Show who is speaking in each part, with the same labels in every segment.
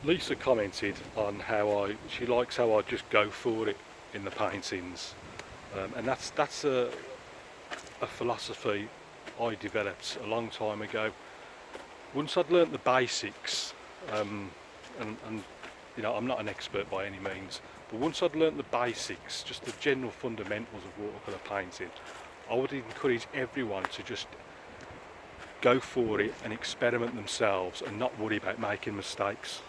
Speaker 1: Lisa commented on she likes how I just go for it in the paintings, and that's a philosophy I developed a long time ago. Once I'd learnt the basics, and you know, I'm not an expert by any means, but once I'd learnt the basics, just the general fundamentals of watercolour painting, I would encourage everyone to just go for it and experiment themselves and not worry about making mistakes.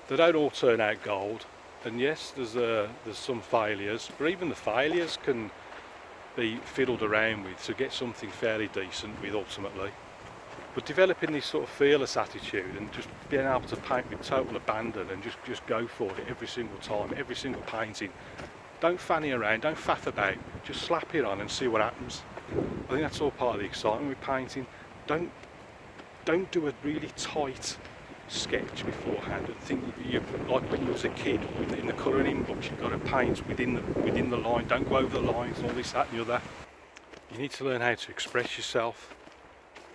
Speaker 1: They don't all turn out gold, and yes, there's some failures, but even the failures can be fiddled around with to get something fairly decent with ultimately. But developing this sort of fearless attitude and just being able to paint with total abandon and just go for it every single time, every single painting. Don't fanny around, don't faff about, just slap it on and see what happens. I think that's all part of the excitement with painting. Don't do a really tight sketch beforehand and think you like when you was a kid in the colouring books, you've got to paint within the line. Don't go over the lines and all this, that and the other. You need to learn how to express yourself.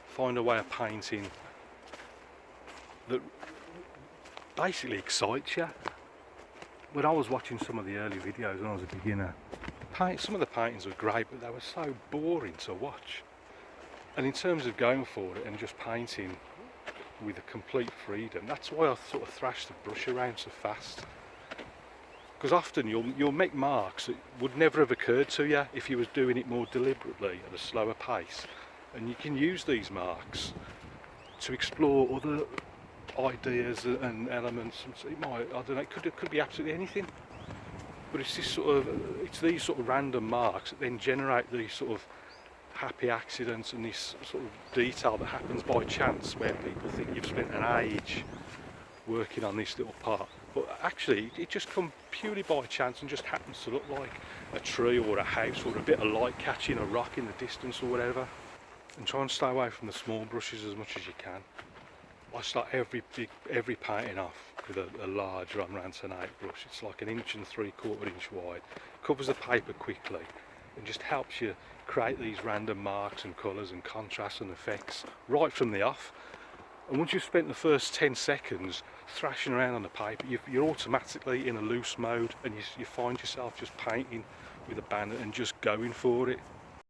Speaker 1: Find a way of painting that basically excites you. When I was watching some of the early videos when I was a beginner, some of the paintings were great, but they were so boring to watch. And in terms of going for it and just painting with a complete freedom, that's why I sort of thrash the brush around so fast. Because often you'll make marks that would never have occurred to you if you was doing it more deliberately at a slower pace. And you can use these marks to explore other ideas and elements. It might, I don't know, it could be absolutely anything. But it's these sort of random marks that then generate these sort of happy accidents and this sort of detail that happens by chance, where people think you've spent an age working on this little part, but actually it just comes purely by chance and just happens to look like a tree or a house or a bit of light catching a rock in the distance or whatever. And try and stay away from the small brushes as much as you can. I start every painting off with a large Rembrandt 8 brush. It's like 1.75 inches wide. Covers the paper quickly and just helps you create these random marks and colours and contrasts and effects right from the off. And once you've spent the first 10 seconds thrashing around on the paper, you're automatically in a loose mode, and you find yourself just painting with abandon and just going for it.